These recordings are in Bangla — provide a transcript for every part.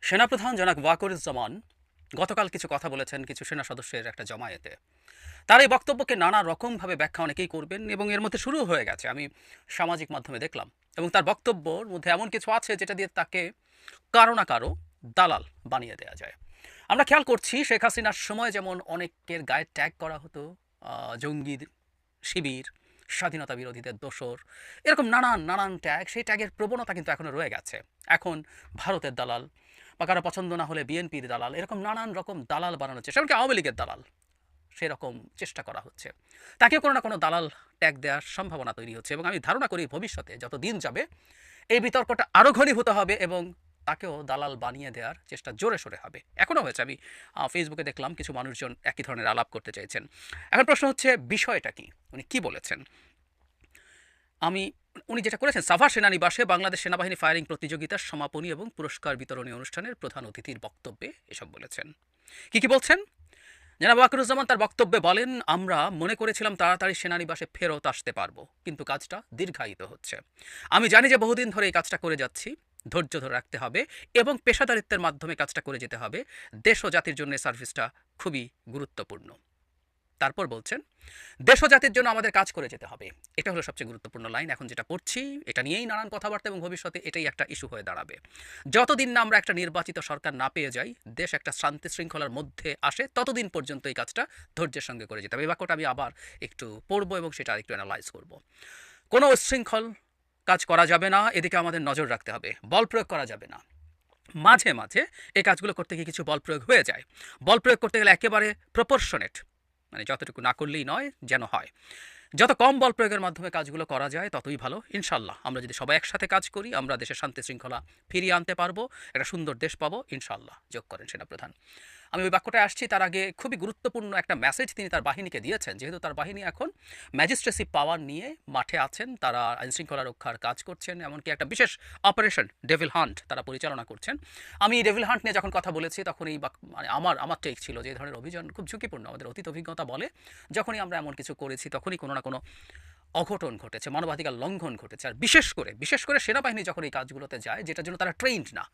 সেনাপ্রধান জনাব ওয়াকারুজ্জামান গতকাল কিছু কথা বলেছেন কিছু সেনা সদস্যের একটা জমায়েতে। তার এই বক্তব্যকে নানা রকমভাবে ব্যাখ্যা অনেকেই করবেন এবং এর মধ্যে শুরু হয়ে গেছে, আমি সামাজিক মাধ্যমে দেখলাম। এবং তার বক্তব্যর মধ্যে এমন কিছু আছে যেটা দিয়ে তাকে কারো না কারো দালাল বানিয়ে দেওয়া যায়। আমরা খেয়াল করছি শেখ হাসিনার সময় যেমন অনেকের গায়ে ট্যাগ করা হতো, জঙ্গি শিবির, স্বাধীনতা বিরোধীদের দোসর, এরকম নানান নানান ট্যাগ, সেই ট্যাগের প্রবণতা কিন্তু এখনও রয়ে গেছে। এখন ভারতের দালাল বা কারো পছন্দ না হলে বিএনপির দালাল, এরকম নানান রকম দালাল বানানোর চেষ্টা, এমনকি আওয়ামী লীগের দালাল সেরকম চেষ্টা করা হচ্ছে। তাকেও কোনো না কোনো দালাল ট্যাগ দেওয়ার সম্ভাবনা তৈরি হচ্ছে এবং আমি ধারণা করি ভবিষ্যতে যত দিন যাবে এই বিতর্কটা আরও ঘনীভূত হবে এবং তাকেও দালাল বানিয়ে দেওয়ার চেষ্টা জোরে সোরে হবে। এখনও হয়েছে, আমি ফেসবুকে দেখলাম কিছু মানুষজন একই ধরনের আলাপ করতে চাইছেন। এখন প্রশ্ন হচ্ছে বিষয়টা কি, উনি কি বলেছেন। আমি উনি যেটা করেছেন, সাভা সেনানিবাসে বাংলাদেশ সেনাবাহিনী ফায়ারিং প্রতিযোগিতার সমাপনী এবং পুরস্কার বিতরণী অনুষ্ঠানের প্রধান অতিথির বক্তব্যে এসব বলেছেন। কি বলছেন? জনাব ওয়াকারুজ্জামান তার বক্তব্যে বলেন, আমরা মনে করেছিলাম তাড়াতাড়ি সেনানিবাসে ফেরত আসতে পারবো, কিন্তু কাজটা দীর্ঘায়িত হচ্ছে। আমি জানি যে বহুদিন ধরে এই কাজটা করে যাচ্ছি, ধৈর্য ধরে রাখতে হবে এবং পেশাদারিত্বের মাধ্যমে কাজটা করে যেতে হবে। দেশ ও জাতির জন্য সার্ভিসটা খুবই গুরুত্বপূর্ণ। তারপর বলছেন, দেশ ও জাতির জন্য আমাদের কাজ করে যেতে হবে। এটা হলো সবচেয়ে গুরুত্বপূর্ণ লাইন। এখন যেটা পড়ছি এটা নিয়েই নানান কথাবার্তা এবং ভবিষ্যতে এটাই একটা ইস্যু হয়ে দাঁড়াবে। যতদিন না আমরা একটা নির্বাচিত সরকার না পেয়ে যাই, দেশ একটা শান্তি শৃঙ্খলার মধ্যে আসে, ততদিন পর্যন্ত এই কাজটা ধৈর্যের সঙ্গে করে যেতে হবে। এই বাক্যটা আমি আবার একটু পড়বো এবং সেটা আরেকটু অ্যানালাইজ করব। কোনো উচ্ছৃঙ্খল কাজ করা যাবে না, এদিকে আমাদের নজর রাখতে হবে। বল প্রয়োগ করা যাবে না। মাঝে মাঝে এই কাজগুলো করতে গিয়ে কিছু বল প্রয়োগ হয়ে যায়। বল প্রয়োগ করতে গেলে একেবারে প্রপোর্শনেট, মানে যতটুকু না করলেই নয় যেন হয়। যত কম বল প্রয়োগের মাধ্যমে কাজগুলো করা যায় ততই ভালো। ইনশাল্লাহ আমরা যদি সবাই একসাথে কাজ করি, আমরা দেশের শান্তি শৃঙ্খলা ফিরিয়ে আনতে পারবো, একটা সুন্দর দেশ পাবো ইনশাল্লাহ, যোগ করেন সেনাপ্রধান। আমি ওই বাক্যটায় আসছি, তার আগে খুবই গুরুত্বপূর্ণ একটা মেসেজ তিনি তার বাহিনীকে দিয়েছেন। যেহেতু তার বাহিনী এখন ম্যাজিস্ট্রেসি পাওয়ার নিয়ে মাঠে আছেন, তারা আইনশৃঙ্খলা রক্ষার কাজ করছেন, এমনকি একটা বিশেষ অপারেশন ডেভিল হান্ট তারা পরিচালনা করছেন। আমি ডেভিল হান্ট নিয়ে যখন কথা বলেছি তখন এই মানে আমার টেক ছিল যে এই ধরনের অভিযান খুব ঝুঁকিপূর্ণ। আমাদের অতীত অভিজ্ঞতা বলে যখনই আমরা এমন কিছু করেছি তখনই কোনো না কোনো অঘটন ঘটেছে, মানবাধিকার লঙ্ঘন ঘটেছে। আর বিশেষ করে সেনাবাহিনী যখন এই কাজগুলোতে যায়, যেটার জন্য তারা ট্রেইনড না,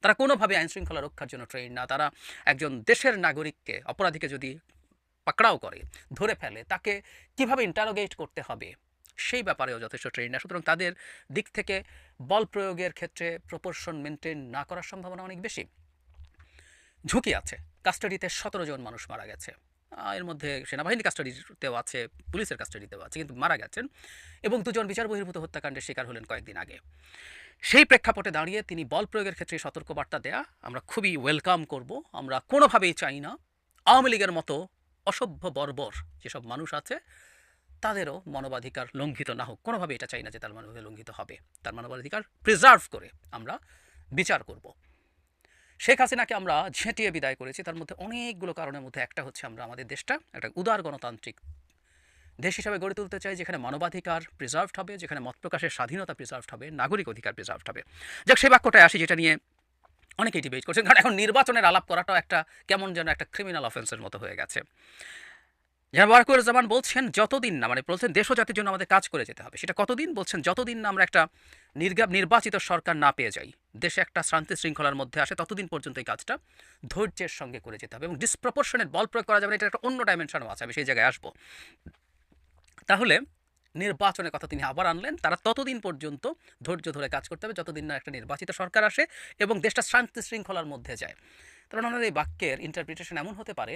তারা কোনোভাবে আইনশৃঙ্খলা রক্ষার জন্য ট্রেন না, তারা একজন দেশের নাগরিককে, অপরাধীকে যদি পাকড়াও করে, ধরে ফেলে, তাকে কিভাবে ইন্টারোগেট করতে হবে সেই ব্যাপারেও যথেষ্ট ট্রেন না। সুতরাং তাদের দিক থেকে বল প্রয়োগের ক্ষেত্রে প্রপোর্শন মেনটেন না করার সম্ভাবনা অনেক বেশি। ঝুঁকি আছে। কাস্টাডিতে 17 জন মানুষ মারা গেছে। এর মধ্যে সেনাবাহিনীর কাস্টাডিতেও আছে, পুলিশের কাস্টাডিতেও আছে, কিন্তু মারা গেছেন। এবং 2 জন বিচার বহির্ভূত হত্যাকাণ্ডের শিকার হলেন কয়েকদিন আগে। সেই প্রেক্ষাপটে দাঁড়িয়ে তিনি বল প্রয়োগের ক্ষেত্রে সতর্কবার্তা দেয়া আমরা খুবই ওয়েলকাম করব। আমরা কোনোভাবেই চাই না আওয়ামী লীগের মতো অসভ্য বর্বর যেসব মানুষ আছে তাদেরও মানবাধিকার লঙ্ঘিত না হোক। কোনোভাবেই এটা চাই না যে তার মানবাধিকার লঙ্ঘিত হবে। তার মানবাধিকার প্রিজার্ভ করে আমরা বিচার করব। শেখ হাসিনাকে আমরা ঝেঁটিয়ে বিদায় করেছি, তার মধ্যে অনেকগুলো কারণের মধ্যে একটা হচ্ছে আমরা আমাদের দেশটা একটা উদার গণতান্ত্রিক দেশ হিসাবে গড়ে তুলতে চাই, যেখানে মানবাধিকার প্রিজার্ভড হবে, যেখানে মত প্রকাশের স্বাধীনতা প্রিজার্ভড হবে, নাগরিক অধিকার প্রিজার্ভড হবে। যাক, সেই বাক্যটায় আসি যেটা নিয়ে অনেকেই ডিবেট করছেন, কারণ এখন নির্বাচনের আলাপ করাটাও একটা কেমন যেন একটা ক্রিমিনাল অফেন্সের মতো হয়ে গেছে। জনাব ওয়াকারুজ্জামান বলছেন যতদিন না, মানে বলছেন দেশ ও জাতির জন্য আমাদের কাজ করে যেতে হবে। সেটা কতদিন? বলছেন যতদিন না আমরা একটা নির্বাচিত সরকার না পেয়ে যাই, দেশে একটা শান্তি শৃঙ্খলার মধ্যে আসে, ততদিন পর্যন্ত এই কাজটা ধৈর্যের সঙ্গে করে যেতে হবে এবং ডিসপ্রপোর্শনেট বল প্রয়োগ করা যাবে না। এটা একটা অন্য ডাইমেনশনও আছে, আমি সেই জায়গায় আসবো। তাহলে নির্বাচনের কথা তিনি আবার আনলেন, তারা ততদিন পর্যন্ত ধৈর্য ধরে কাজ করতে হবে যতদিন না একটা নির্বাচিত সরকার আসে এবং দেশটা শান্তি শৃঙ্খলার মধ্যে যায়। কারণ ওনার এই বাক্যের ইন্টারপ্রিটেশন এমন হতে পারে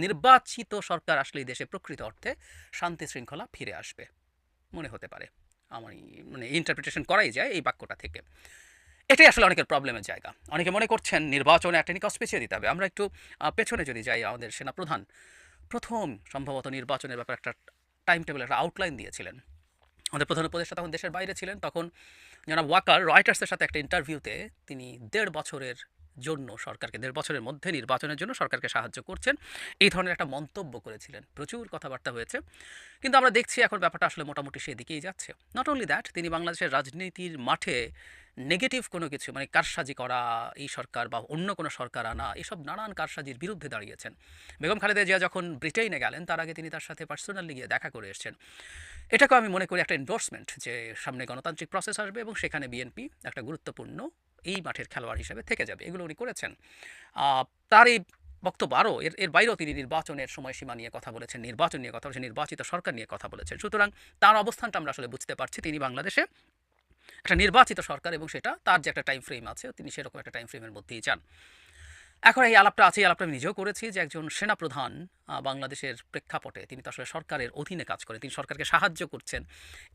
নির্বাচিত সরকার আসলেই দেশে প্রকৃত অর্থে শান্তি শৃঙ্খলা ফিরে আসবে, মনে হতে পারে। আমার মানে ইন্টারপ্রিটেশন করাই যায় এই বাক্যটা থেকে। এটাই আসলে অনেকের প্রবলেমের জায়গা। অনেকে মনে করছেন নির্বাচনে একটা নিকস পিছিয়ে দিতে হবে। আমরা একটু পেছনে যদি যাই, আমাদের সেনাপ্রধান প্রথম সম্ভবত নির্বাচনের ব্যাপারে একটা টাইম টেবিল, একটা আউটলাইন দিয়েছিলেন। আমাদের প্রধান উপদেষ্টা তখন দেশের বাইরে ছিলেন। তখন জনাব ওয়াকার রয়টার্সের সাথে একটা ইন্টারভিউতে তিনি 1.5 বছরের জন্য সরকারকে, 1.5 বছরের মধ্যে নির্বাচনের জন্য সরকারকে সাহায্য করছেন, এই ধরনের একটা মন্তব্য করেছিলেন। প্রচুর কথাবার্তা হয়েছে, কিন্তু আমরা দেখছি এখন ব্যাপারটা আসলে মোটামুটি সেদিকেই যাচ্ছে। নট অনলি দ্যাট, তিনি বাংলাদেশের রাজনীতির মাঠে নেগেটিভ কোনো কিছু, মানে কারসাজি করা, এই সরকার বা অন্য কোনো সরকার আনা, এসব নানান কারসাজির বিরুদ্ধে দাঁড়িয়েছেন। বেগম খালেদা জিয়া যখন ব্রিটেনে গেলেন, তার আগে তিনি তার সাথে পার্সোনালি গিয়ে দেখা করে এসেছেন। এটাকেও আমি মনে করি একটা এন্ডোর্সমেন্ট যে সামনে গণতান্ত্রিক প্রসেস আসবে এবং সেখানে বিএনপি একটা গুরুত্বপূর্ণ এই মাঠের খেলোয়াড় হিসেবে থেকে যাবে, এগুলো উনি করেছেন। তার এই বক্তব্য আরও এর বাইরেও তিনি নির্বাচনের সময়সীমা নিয়ে কথা বলেছেন, নির্বাচন নিয়ে কথা বলেছেন, নির্বাচিত সরকার নিয়ে কথা বলেছেন। সুতরাং তার অবস্থানটা আমরা আসলে বুঝতে পারছি, তিনি বাংলাদেশে একটা নির্বাচিত সরকার এবং সেটা তার যে একটা টাইম ফ্রেম আছে তিনি সেরকম একটা টাইম ফ্রেমের মধ্যেই চান। এখন এই আলাপটা আছে, এই আলাপটা আমি নিজেও করেছি যে একজন সেনাপ্রধান বাংলাদেশের প্রেক্ষাপটে তিনি তো আসলে সরকারের অধীনে কাজ করেন, তিনি সরকারকে সাহায্য করছেন,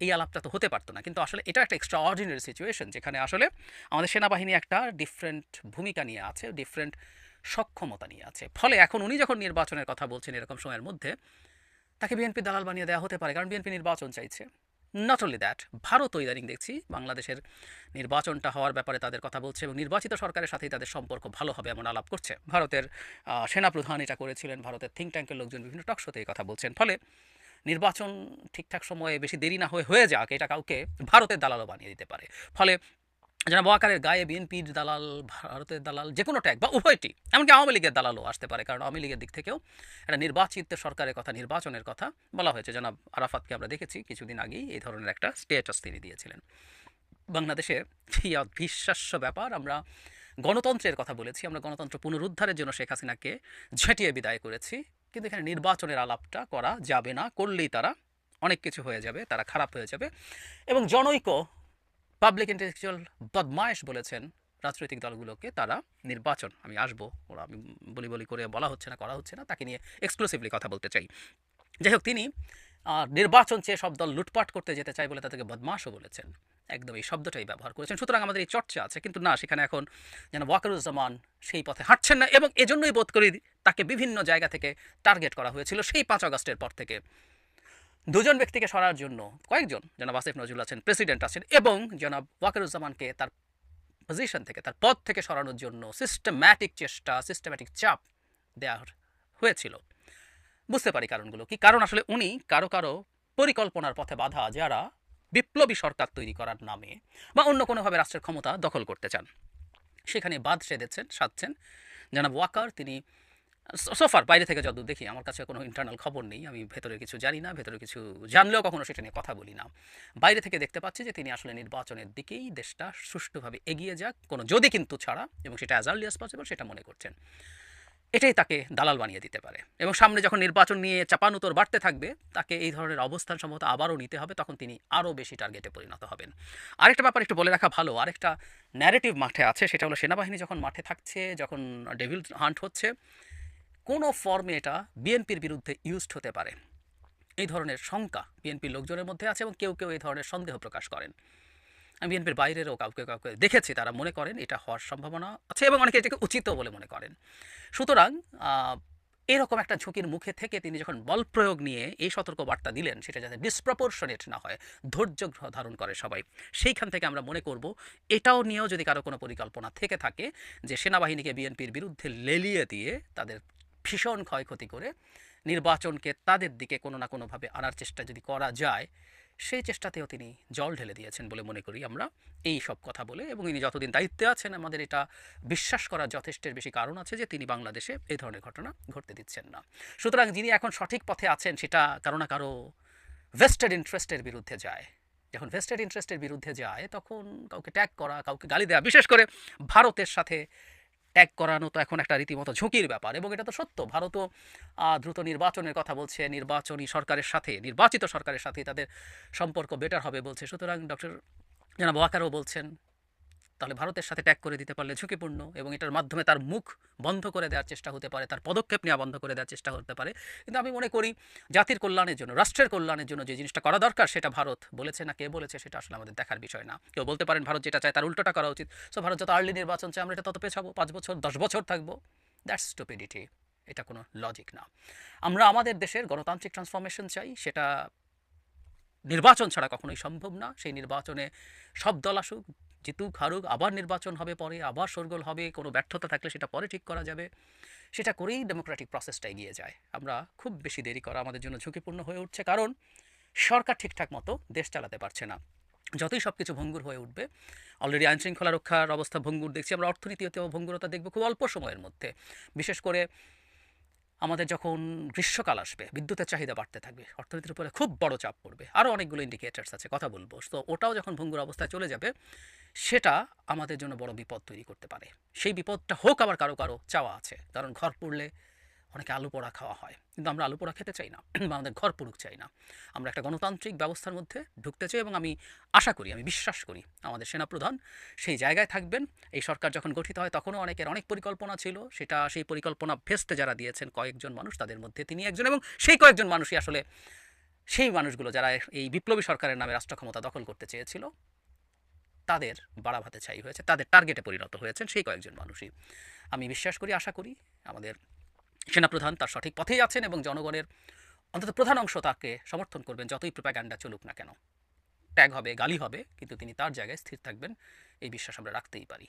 এই আলাপটা তো হতে পারতো না। কিন্তু আসলে এটা একটা এক্সট্রা অর্ডিনারি সিচুয়েশন যেখানে আসলে আমাদের সেনাবাহিনী একটা ডিফারেন্ট ভূমিকা নিয়ে আছে, ডিফারেন্ট সক্ষমতা নিয়ে আছে। ফলে এখন উনি যখন নির্বাচনের কথা বলছেন এরকম সময়ের মধ্যে তাকে বিএনপি দালাল বানিয়ে দেওয়া হতে পারে, কারণ বিএনপি নির্বাচন চাইছে। নট অনলি দ্যাট, ভারতও ইদানিং দেখছি বাংলাদেশের নির্বাচনটা হওয়ার ব্যাপারে তাদের কথা বলছে এবং নির্বাচিত সরকারের সাথেই তাদের সম্পর্ক ভালো হবে এমন আলাপ করছে। ভারতের সেনাপ্রধান এটা করেছিলেন, ভারতের থিঙ্ক ট্যাঙ্কের লোকজন বিভিন্ন টকশোতে এই কথা বলছেন। ফলে নির্বাচন ঠিকঠাক সময়ে বেশি দেরি না হয়ে যাক, এটা কাউকে ভারতের দালালও বানিয়ে দিতে পারে। ফলে জনাব ওয়াকারের গায়ে বিএনপির দালাল, ভারতের দালাল, যে কোনো ট্যাগ বা উভয়টি, এমনকি আওয়ামী লীগের দালালও আসতে পারে, কারণ আওয়ামী লীগের দিক থেকেও একটা নির্বাচিত সরকারের কথা, নির্বাচনের কথা বলা হয়েছে। জনাব আরাফাতকে আমরা দেখেছি কিছুদিন আগেই এই ধরনের একটা স্টেটাস তিনি দিয়েছিলেন। বাংলাদেশে কি অবিশ্বাস্য ব্যাপার, আমরা গণতন্ত্রের কথা বলেছি, আমরা গণতন্ত্র পুনরুদ্ধারের জন্য শেখ হাসিনাকে ঝেঁটিয়ে বিদায় করেছি, কিন্তু এখানে নির্বাচনের আলাপটা করা যাবে না, করলেই তারা অনেক কিছু হয়ে যাবে, তারা খারাপ হয়ে যাবে। এবং জনৈক পাবলিক ইন্টেলেকচুয়াল বদমায়েশ বলেছেন রাজনৈতিক দলগুলোকে, তারা নির্বাচন, আমি আসবো, ওরা আমি বলি করে বলা হচ্ছে না, করা হচ্ছে না, তাকে নিয়ে এক্সক্লুসিভলি কথা বলতে চাই। যাই হোক, তিনি নির্বাচন চেয়ে সব দল লুটপাট করতে যেতে চায় বলে তাদেরকে বদমাশও বলেছেন, একদম এই শব্দটাই ব্যবহার করেছেন। সুতরাং আমাদের এই চর্চা আছে, কিন্তু না, সেখানে এখন যেন ওয়াকারুজ্জামান সেই পথে হাঁটছেন না, এবং এজন্যই বোধ করি তাকে বিভিন্ন জায়গা থেকে টার্গেট করা হয়েছিল সেই 5 আগস্টের পর থেকে। দুজন ব্যক্তিকে সরার জন্য কয়েকজন, জনাব আসিফ নজরুল আছেন, প্রেসিডেন্ট আছেন, এবং জনাব ওয়াকারুজ্জামানকে তার পজিশন থেকে, তার পদ থেকে সরানোর জন্য সিস্টেম্যাটিক চেষ্টা, সিস্টেম্যাটিক চাপ দেওয়া হয়েছিল। বুঝতে পারি কারণগুলো কি, কারণ আসলে উনি কারো পরিকল্পনার পথে বাধা, যারা বিপ্লবী সরকার তৈরি করার নামে বা অন্য কোনোভাবে রাষ্ট্রের ক্ষমতা দখল করতে চান, সেখানে বাদ সাধছেন। জনাব ওয়াকার তিনি সোফার বাইরে থেকে যতদূর দেখি, আমার কাছে কোনো ইন্টারনাল খবর নেই, আমি ভেতরে কিছু জানি না, ভেতরে কিছু জানলেও কখনো সেটা নিয়ে কথা বলি না, বাইরে থেকে দেখতে পাচ্ছি যে তিনি আসলে নির্বাচনের দিকেই দেশটা সুষ্ঠুভাবে এগিয়ে যাক, কোনো যদি কিন্তু ছাড়া, এবং সেটা অ্যাজ আর্লি অ্যাজ পসিবল সেটা মনে করছেন। এটাই তাকে দালাল বানিয়ে দিতে পারে, এবং সামনে যখন নির্বাচন নিয়ে চাপানুতোর বাড়তে থাকবে, তাকে এই ধরনের অবস্থান সম্ভবত আবারও নিতে হবে, তখন তিনি আরও বেশি টার্গেটে পরিণত হবেন। আরেকটা ব্যাপার একটু বলে রাখা ভালো, আরেকটা ন্যারেটিভ মাঠে আছে, সেটা হলো সেনাবাহিনী যখন মাঠে থাকছে, যখন ডেভিল হান্ট হচ্ছে, কোনো ফর্মে এটা বিএনপির বিরুদ্ধে ইউজড হতে পারে, এই ধরনের শঙ্কা বিএনপির লোকজনের মধ্যে আছে, এবং কেউ এই ধরনের সন্দেহ প্রকাশ করেন। আমি বিএনপির বাইরেরও কাউকে দেখেছি, তারা মনে করেন এটা হওয়ার সম্ভাবনা আছে, এবং অনেকে এটাকে উচিতও বলে মনে করেন। সুতরাং এরকম একটা ঝুঁকির মুখে থেকে তিনি যখন বল প্রয়োগ নিয়ে এই সতর্কবার্তা দিলেন, সেটা যাতে ডিসপ্রপোর্শনেট না হয়, ধৈর্য ধারণ করে সবাই, সেইখান থেকে আমরা মনে করব এটাও নিয়েও যদি কারো কোনো পরিকল্পনা থেকে থাকে যে সেনাবাহিনীকে বিএনপির বিরুদ্ধে লেলিয়ে দিয়ে তাদের ভীষণ ক্ষয়ক্ষতি করে নির্বাচনকে তাদের দিকে কোনো না কোনোভাবে আনার চেষ্টা যদি করা যায়, সেই চেষ্টাতেও তিনি জল ঢেলে দিয়েছেন বলে মনে করি আমরা এই সব কথা বলে। এবং ইনি যতদিন দায়িত্বে আছেন, আমাদের এটা বিশ্বাস করার যথেষ্টের বেশি কারণ আছে যে তিনি বাংলাদেশে এই ধরনের ঘটনা ঘটতে দিচ্ছেন না। সুতরাং যিনি এখন সঠিক পথে আছেন, সেটা কারো না কারো ভেস্টেড ইন্টারেস্টের বিরুদ্ধে যায়। যখন ভেস্টেড ইন্টারেস্টের বিরুদ্ধে যায়, তখন কাউকে ট্যাগ করা, কাউকে গালি দেওয়া, বিশেষ করে ভারতের সাথে ট্যাগ করানো তো এখন একটা রীতিমতো ঝুঁকির ব্যাপার, এবং এটা তো সত্য। ভারতও দ্রুত নির্বাচনের কথা বলছে, নির্বাচনী সরকারের সাথে, নির্বাচিত সরকারের সাথে তাদের সম্পর্ক বেটার হবে বলছে। সুতরাং ডক্টর জনাব ওয়াকারও বলছেন তাহলে ভারতের সাথে ট্যাগ করে দিতে পারলে ঝুঁকিপূর্ণ, এবং এটার মাধ্যমে তার মুখ বন্ধ করে দেওয়ার চেষ্টা হতে পারে, তার পদক্ষেপ নেওয়া বন্ধ করে দেওয়ার চেষ্টা হতে পারে। কিন্তু আমি মনে করি জাতির কল্যাণের জন্য, রাষ্ট্রের কল্যাণের জন্য যে জিনিসটা করা দরকার, সেটা ভারত বলেছে না কে বলেছে সেটা আসলে আমাদের দেখার বিষয় না। কেউ বলতে পারেন ভারত যেটা চায় তার উল্টোটা করা উচিত, সো ভারত যত আর্লি নির্বাচন চায় আমরা এটা তত পেছাবো, 5 বছর 10 বছর থাকবো। দ্যাটস স্টুপিডিটি, এটা কোনো লজিক না। আমরা আমাদের দেশের গণতান্ত্রিক ট্রান্সফরমেশন চাই, সেটা নির্বাচন ছাড়া কখনোই সম্ভব না। সেই নির্বাচনে সব দল আসুক, জিতুক হারুক, আবার নির্বাচন হবে, পরে আবার শোরগোল হবে, কোনো ব্যর্থতা থাকলে সেটা পরে ঠিক করা যাবে, সেটা করেই ডেমোক্রেটিক প্রসেসটা এগিয়ে যায়। আমরা খুব বেশি দেরি করা আমাদের জন্য ঝুঁকিপূর্ণ হয়ে উঠছে, কারণ সরকার ঠিকঠাক মতো দেশ চালাতে পারছে না। যতই সব কিছু ভঙ্গুর হয়ে উঠবে, অলরেডি আইনশৃঙ্খলা রক্ষার অবস্থা ভঙ্গুর দেখছি আমরা, অর্থনীতিতেও ভঙ্গুরতা দেখব খুব অল্প সময়ের মধ্যে। বিশেষ করে আমাদের যখন গ্রীষ্মকাল আসবে, বিদ্যুতের চাহিদা বাড়তে থাকবে, অর্থনীতির উপরে খুব বড় চাপ পড়বে। আরও অনেকগুলো ইন্ডিকেটরস আছে, কথা বলবো। তো ওটাও যখন ভঙ্গুর অবস্থায় চলে যাবে, সেটা আমাদের জন্য বড় বিপদ তৈরি করতে পারে। সেই বিপদটা হোক আবার কারো কারো চাওয়া আছে, কারণ ঘর পুড়লে অনেকে আলু পোড়া খাওয়া হয়, কিন্তু আমরা আলু পোড়া খেতে চাই না বা আমাদের ঘর পুড়ুক চাই না। আমরা একটা গণতান্ত্রিক ব্যবস্থার মধ্যে ঢুকতে চাই এবং আমি আশা করি, আমি বিশ্বাস করি আমাদের সেনাপ্রধান সেই জায়গায় থাকবেন। এই সরকার যখন গঠিত হয় তখনও অনেকের অনেক পরিকল্পনা ছিল, সেই পরিকল্পনা ভেস্তে যারা দিয়েছেন কয়েকজন মানুষ, তাদের মধ্যে তিনি একজন। এবং সেই কয়েকজন মানুষই আসলে সেই মানুষগুলো যারা এই বিপ্লবী সরকারের নামে রাষ্ট্র ক্ষমতা দখল করতে চেয়েছিল, তাদের বাড়া ভাতে ছাই হয়েছে, তাদের টার্গেটে পরিণত হয়েছেন সেই কয়েকজন মানুষই। আমি বিশ্বাস করি, আশা করি আমাদের সেনাপ্রধান তার সঠিক পথেই আছেন এবং জনগণের অন্তত প্রধান অংশ তাকে সমর্থন করবেন, যতই প্রোপাগান্ডা চলুক না কেন। ট্যাগ হবে, গালি হবে, কিন্তু তিনি তার জায়গায় স্থির থাকবেন, এই বিশ্বাস আমরা রাখতেই পারি।